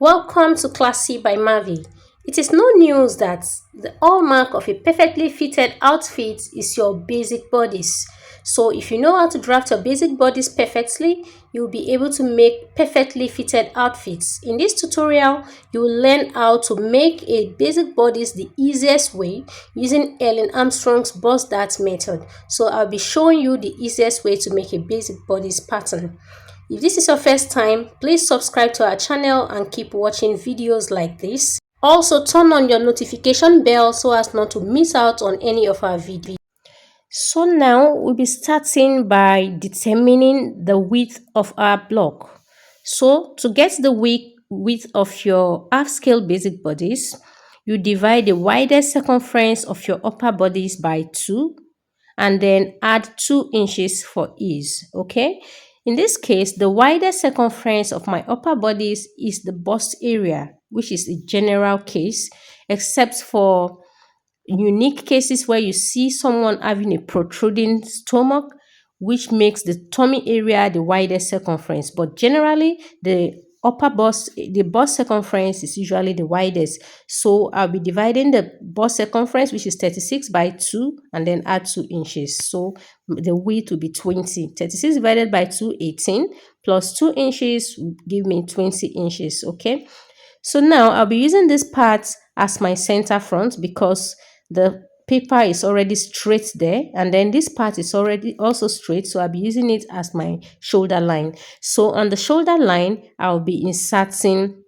Welcome to Classy by Mavi. It is no news that the hallmark of a perfectly fitted outfit is your basic bodice. So, if you know how to draft your basic bodice perfectly, you'll be able to make perfectly fitted outfits. In this tutorial, you will learn how to make a basic bodice the easiest way using Helen Armstrong's bust dart method. So, I'll be showing you the easiest way to make a basic bodice pattern. If this is your first time, please subscribe to our channel and keep watching videos like this. Also, turn on your notification bell so as not to miss out on any of our videos. So now we'll be starting by determining the width of our block. So to get the width of your half scale basic bodice, you divide the widest circumference of your upper bodice by 2 and then add 2 inches for ease. Okay, in this case, the widest circumference of my upper bodice is the bust area, which is a general case, except for unique cases where you see someone having a protruding stomach, which makes the tummy area the widest circumference. But generally, the bust circumference is usually the widest. So I'll be dividing the bust circumference, which is 36 by 2, and then add 2 inches. So the width will be 20. 36 divided by 2, 18, plus 2 inches will give me 20 inches. Okay. So now I'll be using this part as my center front because the paper is already straight there, and then this part is already also straight, so I'll be using it as my shoulder line. So on the shoulder line, I'll be inserting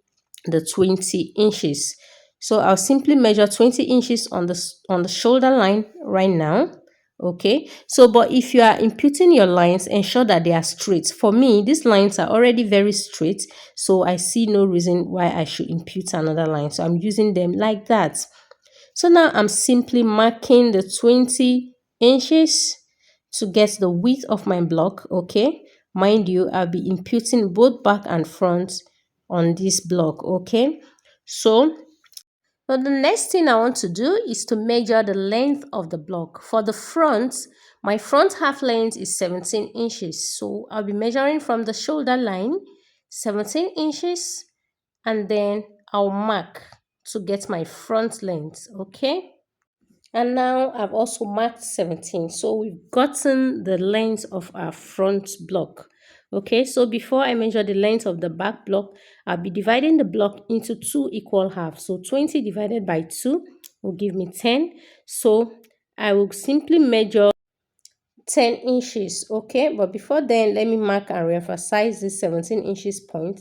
the 20 inches. So I'll simply measure 20 inches on the shoulder line right now. Okay, so but if you are imputing your lines, ensure that they are straight. For me, these lines are already very straight, so I see no reason why I should impute another line, so I'm using them like that. So now I'm simply marking the 20 inches to get the width of my block. Okay, mind you, I'll be imputing both back and front on this block. Okay, so now the next thing I want to do is to measure the length of the block. For the front, my front half length is 17 inches. So I'll be measuring from the shoulder line 17 inches, and then I'll mark to get my front length. Okay. And now I've also marked 17. So we've gotten the length of our front block. Okay, so before I measure the length of the back block, I'll be dividing the block into 2 equal halves. So 20 divided by 2 will give me 10. So I will simply measure 10 inches. Okay, but before then, let me mark and reemphasize this 17 inches point.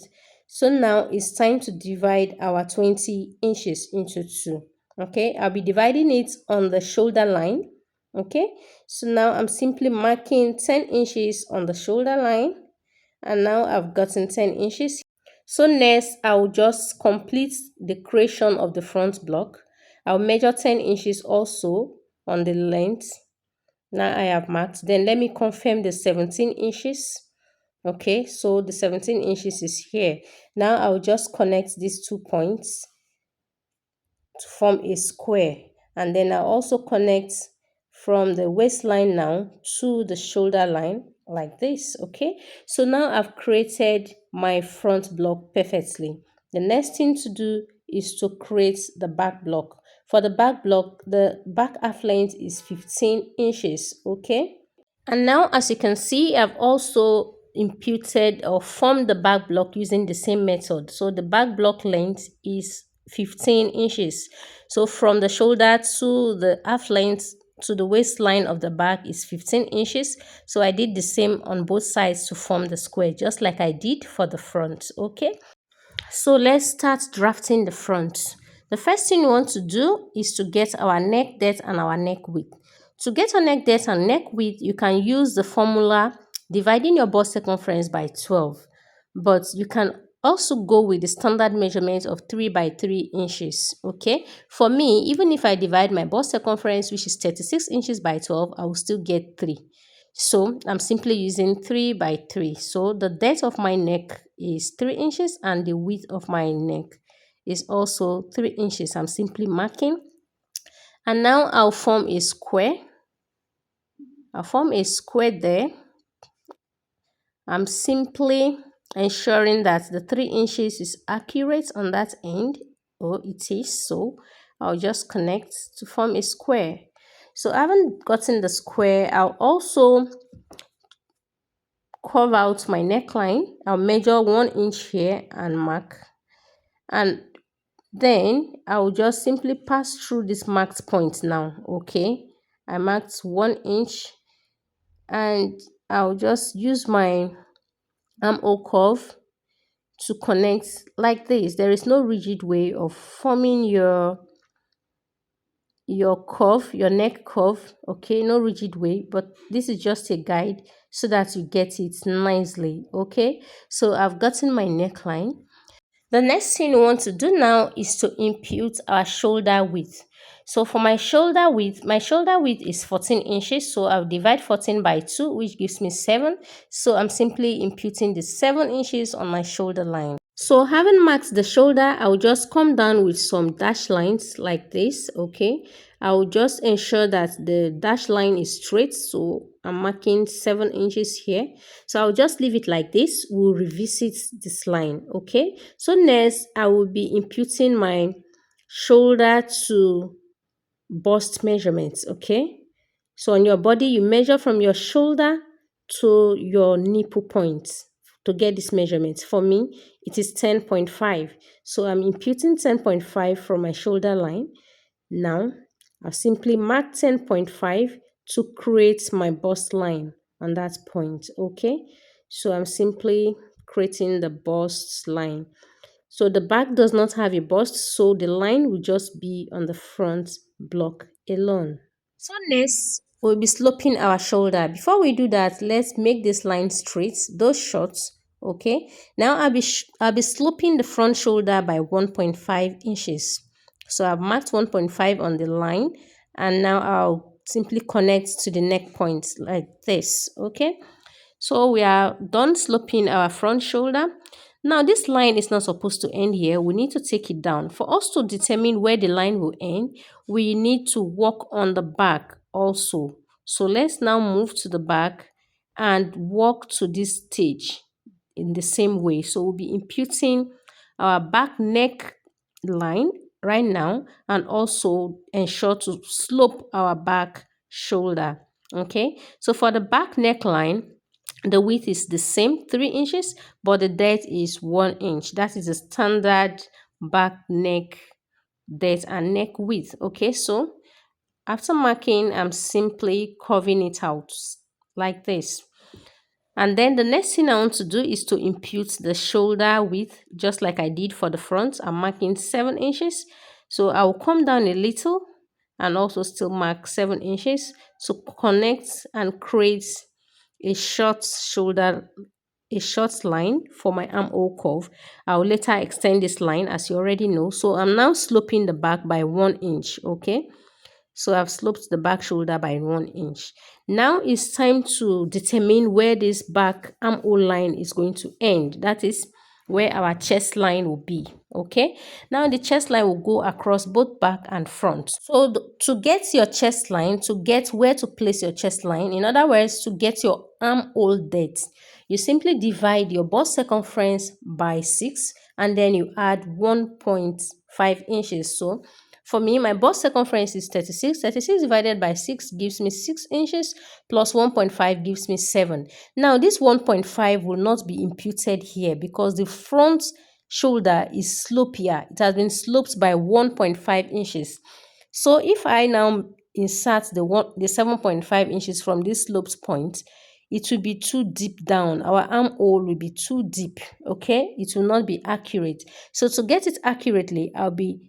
So now it's time to divide our 20 inches into 2. Okay, I'll be dividing it on the shoulder line. Okay, so now I'm simply marking 10 inches on the shoulder line, and now I've gotten 10 inches. So next, I'll just complete the creation of the front block. I'll measure 10 inches also on the length. Now I have marked. Then let me confirm the 17 inches. Okay, so the 17 inches is here. Now I'll just connect these 2 points to form a square, and then I'll also connect from the waistline now to the shoulder line like this. Okay, so now I've created my front block perfectly. The next thing to do is to create the back block. For the back block, the back half length is 15 inches. Okay, and now as you can see, I've also imputed or formed the back block using the same method. So the back block length is 15 inches. So from the shoulder to the half length to the waistline of the back is 15 inches. So I did the same on both sides to form the square, just like I did for the front. Okay, so let's start drafting the front. The first thing we want to do is to get our neck depth and our neck width. To get your neck depth and neck width, you can use the formula dividing your bust circumference by 12. But you can also go with the standard measurement of 3 by 3 inches. Okay, for me, even if I divide my bust circumference, which is 36 inches by 12, I will still get 3. So I'm simply using 3 by 3. So the depth of my neck is 3 inches and the width of my neck is also 3 inches. I'm simply marking. And now I'll form a square. I'll form a square there. I'm simply ensuring that the 3 inches is accurate on that end. Oh, it is. So I'll just connect to form a square. So I haven't gotten the square. I'll also curve out my neckline. I'll measure 1 inch here and mark, and then I'll just simply pass through this marked point now. Okay, I marked 1 inch, and I'll just use my armhole curve to connect like this. There is no rigid way of forming your curve, your neck curve. Okay, no rigid way, but this is just a guide so that you get it nicely. Okay, so I've gotten my neckline. The next thing we want to do now is to impute our shoulder width. So for my shoulder width is 14 inches. So I'll divide 14 by 2, which gives me 7. So I'm simply imputing the 7 inches on my shoulder line. So having marked the shoulder, I'll just come down with some dash lines like this. Okay, I'll just ensure that the dash line is straight. So I'm marking 7 inches here. So I'll just leave it like this. We'll revisit this line. Okay, so next I will be imputing my shoulder to bust measurements. Okay, so on your body, you measure from your shoulder to your nipple point to get this measurement. For me, it is 10.5. So I'm imputing 10.5 from my shoulder line. Now, I'll simply mark 10.5 to create my bust line on that point. Okay, so I'm simply creating the bust line. So the back does not have a bust, so the line will just be on the front block alone. So next, we'll be sloping our shoulder. Before we do that, let's make this line straight, those shots. Okay, now I'll be sloping the front shoulder by 1.5 inches. So I've marked 1.5 on the line, and now I'll simply connect to the neck point like this. Okay, so we are done sloping our front shoulder. Now this line is not supposed to end here. We need to take it down. For us to determine where the line will end, we need to work on the back also. So let's now move to the back and walk to this stage in the same way. So we'll be imputing our back neck line right now, and also ensure to slope our back shoulder. Okay, so for the back neckline, the width is the same, 3 inches, but the depth is 1 inch. That is a standard back neck depth and neck width. Okay, so after marking, I'm simply curving it out like this. And then the next thing I want to do is to impute the shoulder width, just like I did for the front. I'm marking 7 inches. So I will come down a little and also still mark 7 inches to connect and create a short shoulder, a short line for my armhole curve. I'll later extend this line, as you already know. So I'm now sloping the back by 1 inch. Okay, so I've sloped the back shoulder by 1 inch. Now it's time to determine where this back armhole line is going to end. That is where our chest line will be. Okay, now the chest line will go across both back and front. So to get your chest line, to get where to place your chest line, in other words, to get your armhole depth, you simply divide your bust circumference by 6, and then you add 1.5 inches. So for me, my bust circumference is 36. 36 divided by 6 gives me 6 inches, plus 1.5 gives me 7. Now, this 1.5 will not be imputed here because the front shoulder is slopier. It has been sloped by 1.5 inches. So if I now insert the 7.5 inches from this sloped point, it will be too deep down. Our armhole will be too deep. Okay, it will not be accurate. So to get it accurately, I'll be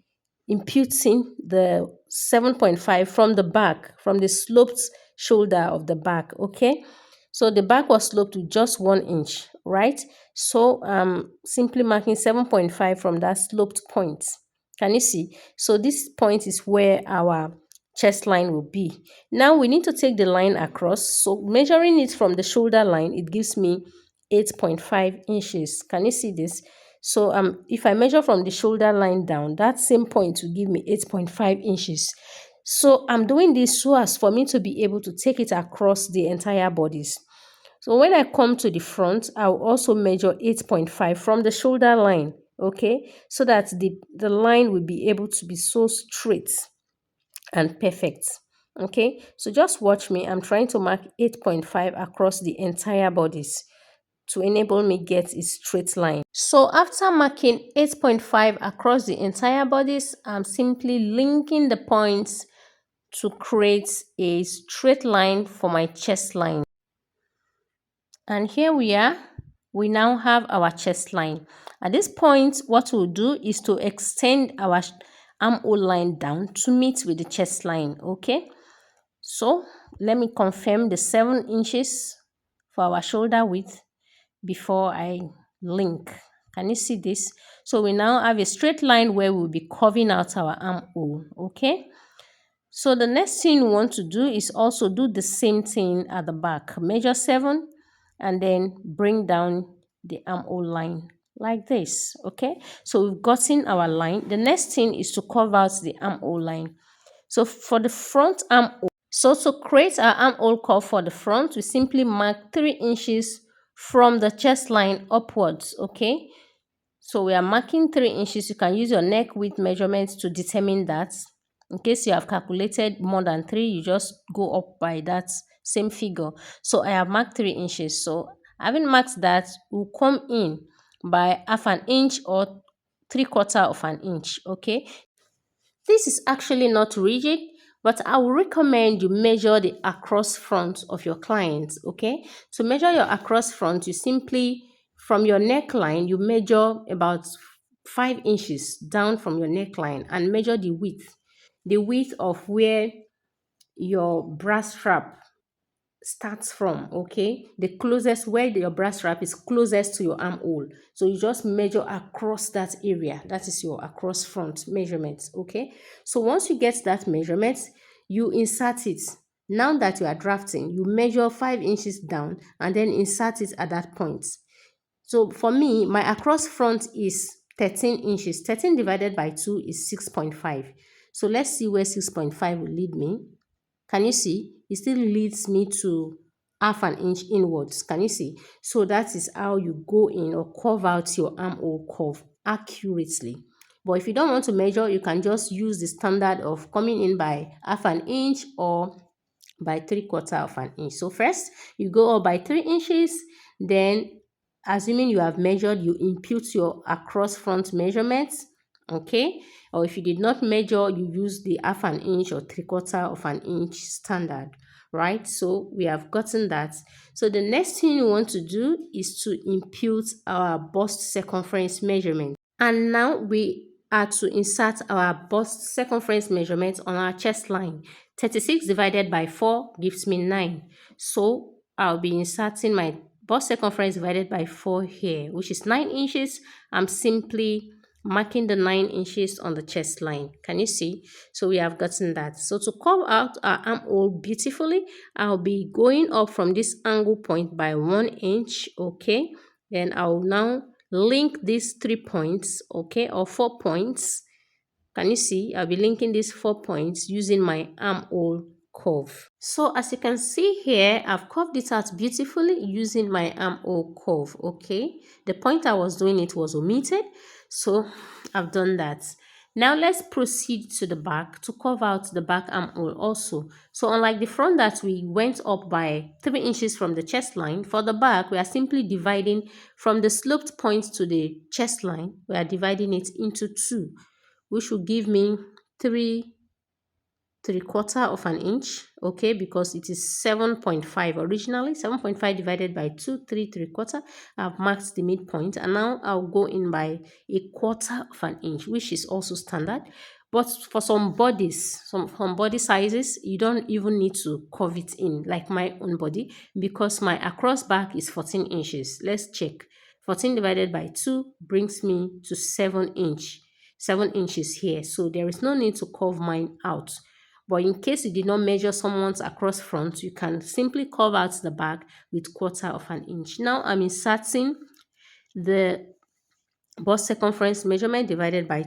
imputing the 7.5 from the back, from the sloped shoulder of the back. Okay, so the back was sloped to just 1 inch, right? So simply marking 7.5 from that sloped point. Can you see? So this point is where our chest line will be. Now we need to take the line across. So measuring it from the shoulder line, it gives me 8.5 inches. Can you see this? So if I measure from the shoulder line down, that same point will give me 8.5 inches. So I'm doing this so as for me to be able to take it across the entire bodice. So when I come to the front, I'll also measure 8.5 from the shoulder line, okay? So that the line will be able to be so straight and perfect, okay? So just watch me. I'm trying to mark 8.5 across the entire bodice to enable me get a straight line. So after marking 8.5 across the entire bodice, I'm simply linking the points to create a straight line for my chest line. And here we are. We now have our chest line. At this point, what we'll do is to extend our armhole line down to meet with the chest line, okay? So let me confirm the 7 inches for our shoulder width before I link. Can you see this? So we now have a straight line where we'll be curving out our armhole, okay? So the next thing we want to do is also do the same thing at the back. Measure 7 and then bring down the armhole line like this, okay? So we've gotten our line. The next thing is to curve out the armhole line. So for the front armhole, so to create our armhole curve for the front, we simply mark 3 inches from the chest line upwards, okay? So we are marking 3 inches. You can use your neck width measurements to determine that. In case you have calculated more than 3, you just go up by that same figure. So I have marked 3 inches. So having marked that, we'll come in by half an inch or 3/4 of an inch, okay? This is actually not rigid, but I will recommend you measure the across front of your client, okay? To measure your across front, you simply, from your neckline, you measure about 5 inches down from your neckline and measure the width of where your brass strap starts from, okay? The closest, where your brass strap is closest to your armhole. So you just measure across that area. That is your across front measurement, okay? So once you get that measurement, you insert it. Now that you are drafting, you measure 5 inches down and then insert it at that point. So for me, my across front is 13 inches. 13 divided by 2 is 6.5. So let's see where 6.5 will lead me. Can you see? It still leads me to half an inch inwards. Can you see? So that is how you go in or curve out your armhole curve accurately. But if you don't want to measure, you can just use the standard of coming in by half an inch or by 3/4 of an inch. So first, you go up by 3 inches, then assuming you have measured, you impute your across front measurements, okay? Or if you did not measure, you use the half an inch or 3/4 of an inch standard, right? So we have gotten that. So the next thing we want to do is to impute our bust circumference measurement. And now we are to insert our bust circumference measurement on our chest line. 36 divided by 4 gives me 9. So I'll be inserting my bust circumference divided by 4 here, which is 9 inches. I'm simply marking the 9 inches on the chest line. Can you see? So we have gotten that. So to curve out our armhole beautifully, I'll be going up from this angle point by 1 inch, okay? Then I'll now link these 3 points, okay, or 4 points. Can you see? I'll be linking these 4 points using my armhole curve. So as you can see here, I've curved it out beautifully using my armhole curve, okay? The point I was doing it was omitted, so I've done that. Now let's proceed to the back to curve out the back armhole also. So unlike the front that we went up by 3 inches from the chest line, for the back we are simply dividing from the sloped point to the chest line, we are dividing it into 2, which will give me 3/4 of an inch, okay, because it is 7.5 originally. 7.5 divided by 2, 3/4. I've marked the midpoint, and now I'll go in by 1/4 of an inch, which is also standard. But for some bodies, some body sizes, you don't even need to curve it in, like my own body, because my across back is 14 inches. Let's check. 14 divided by 2 brings me to 7 inches here. So there is no need to curve mine out. But in case you did not measure someone's across front, you can simply curve out the back with 1/4 of an inch. Now I'm inserting the bust circumference measurement divided by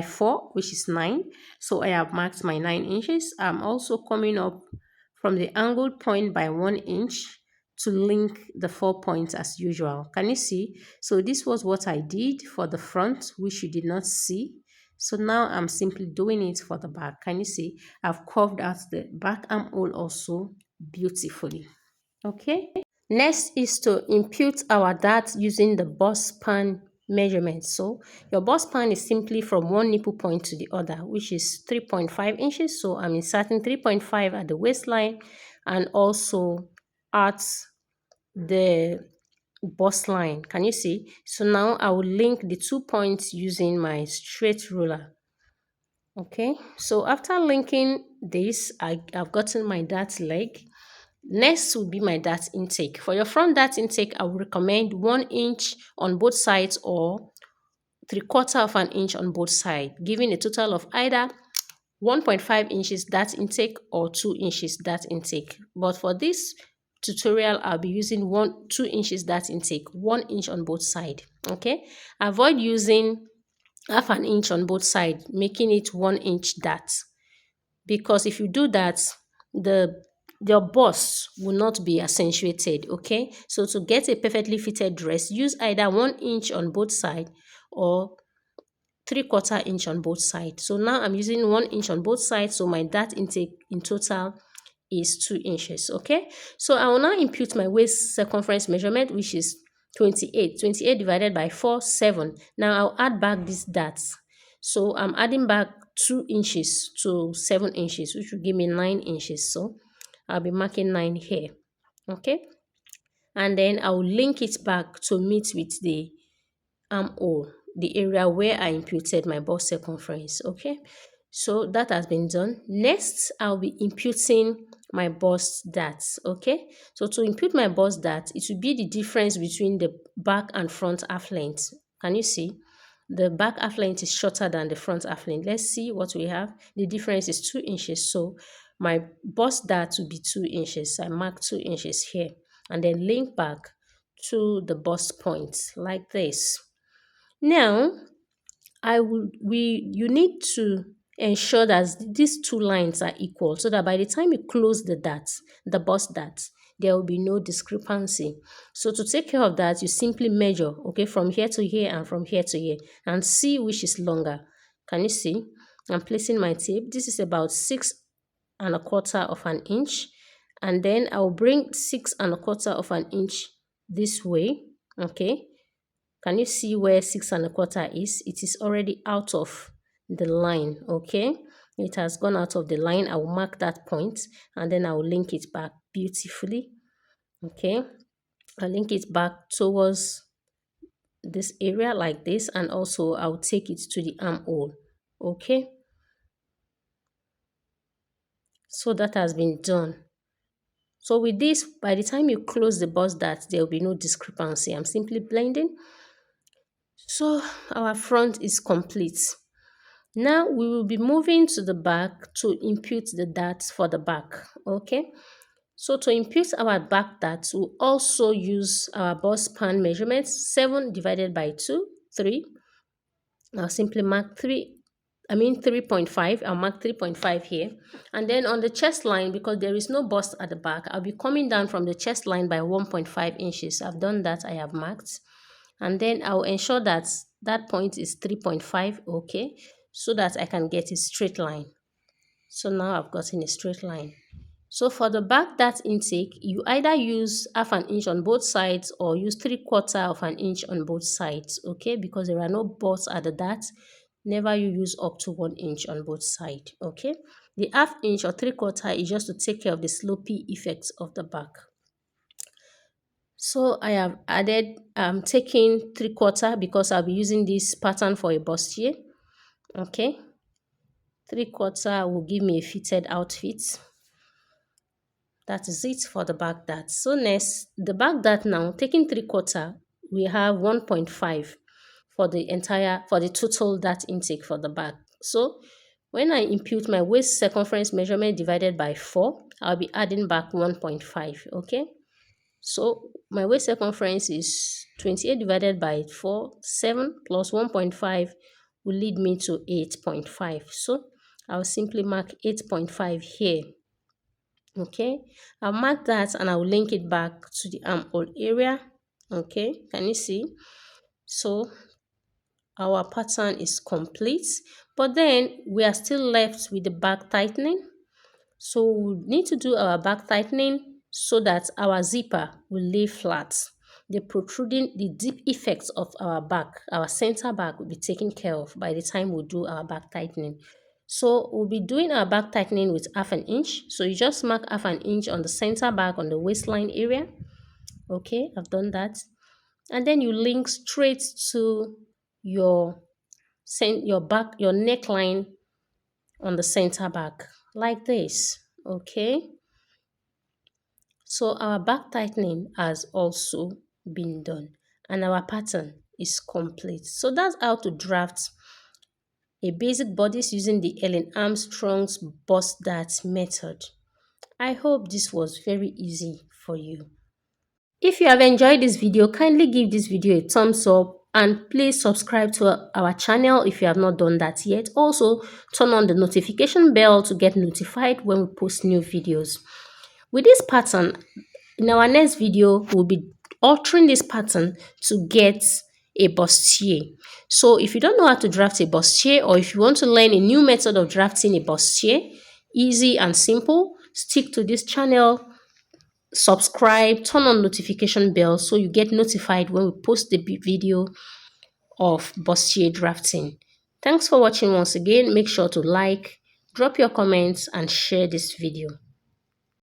4, which is 9. So I have marked my 9 inches. I'm also coming up from the angled point by 1 inch to link the 4 points as usual. Can you see? So this was what I did for the front, which you did not see. So now I'm simply doing it for the back. Can you see? I've curved out the back armhole also beautifully. Okay. Next is to impute our dart using the bust span measurement. So your bust span is simply from one nipple point to the other, which is 3.5 inches. So I'm inserting 3.5 at the waistline and also at the bust line. Can you see? So now I will link the 2 points using my straight ruler. Okay, so after linking this, I've gotten my dart leg. Next will be my dart intake. For your front dart intake, I would recommend 1 inch on both sides or 3/4 of an inch on both sides, giving a total of either 1.5 inches dart intake or 2 inches dart intake. But for this tutorial, I'll be using 2 inches dart intake, 1 inch on both sides. Okay, avoid using half an inch on both sides, making it 1 inch dart, because if you do that, your bust will not be accentuated. Okay, so to get a perfectly fitted dress, use either 1 inch on both sides or 3/4 inch on both sides. So now I'm using 1 inch on both sides, so my dart intake in total is 2 inches. Okay, so I will now impute my waist circumference measurement, which is 28 divided by 4, 7. Now I'll add back these darts. So I'm adding back 2 inches to 7 inches, which will give me 9 inches. So I'll be marking 9 here. Okay, and then I'll link it back to meet with the armhole, the area where I imputed my bust circumference. Okay, so that has been done. Next, I'll be imputing my bust darts. Okay, so to impute my bust dart, it will be the difference between the back and front half length. Can you see? The back half length is shorter than the front half length. Let's see what we have. The difference is 2 inches. So my bust dart will be 2 inches. I mark 2 inches here and then link back to the bust point like this. Now, you need to ensure that these two lines are equal so that by the time you close the bust dart, there will be no discrepancy. So to take care of that, you simply measure, okay, from here to here and from here to here and see which is longer. Can you see? I'm placing my tape. This is about 6¼ of an inch. And then I'll bring 6¼ of an inch this way, okay? Can you see where 6¼ is? It is already out of the line, okay? It has gone out of the line. I will mark that point and then I will link it back beautifully, okay? I'll link it back towards this area like this, and also I'll take it to the armhole, okay? So that has been done. So with this, by the time you close the bust dart, there will be no discrepancy. I'm simply blending. So our front is complete. Now we will be moving to the back to impute the darts for the back. Okay, so to impute our back darts, we'll also use our bust span measurements. 7 divided by 2, 3. I'll simply mark 3.5. I'll mark 3.5 here. And then on the chest line, because there is no bust at the back, I'll be coming down from the chest line by 1.5 inches. I've done that. I have marked. And then I'll ensure that that point is 3.5, okay, so that I can get a straight line. So now I've gotten a straight line. So for the back dart intake, you either use half an inch on both sides or use 3/4 of an inch on both sides, okay, because there are no busts at the dart. Never you use up to 1 inch on both sides, okay. The half inch or 3/4 is just to take care of the slopey effects of the back. So I have added, taking 3/4 because I'll be using this pattern for a bustier. Okay, 3/4 will give me a fitted outfit. That is it for the back dart. So next, the back dart now, taking 3/4, we have 1.5 for the total dart intake for the back. So when I impute my waist circumference measurement divided by 4, I'll be adding back 1.5, okay? So my waist circumference is 28 divided by 4, 7 plus 1.5 will lead me to 8.5. So I'll simply mark 8.5 here. Okay, I'll mark that and I'll link it back to the armhole area. Okay, can you see? So our pattern is complete, but then we are still left with the back tightening. So we need to do our back tightening so that our zipper will lay flat. The protruding, the deep effects of our back, our center back will be taken care of by the time we do our back tightening. So we'll be doing our back tightening with half an inch. So you just mark half an inch on the center back on the waistline area. Okay, I've done that. And then you link straight to your your neckline on the center back like this. Okay, so our back tightening has also been done and our pattern is complete. So that's how to draft a basic bodice using the Helen Armstrong's bust dart method. I hope this was very easy for you. If you have enjoyed this video, kindly give this video a thumbs up and please subscribe to our channel if you have not done that yet. Also, turn on the notification bell to get notified when we post new videos. With this pattern, in our next video, we'll be altering this pattern to get a bustier. So if you don't know how to draft a bustier, or if you want to learn a new method of drafting a bustier, easy and simple, stick to this channel, subscribe, turn on notification bell so you get notified when we post the video of bustier drafting. Thanks for watching once again. Make sure to like, drop your comments and share this video.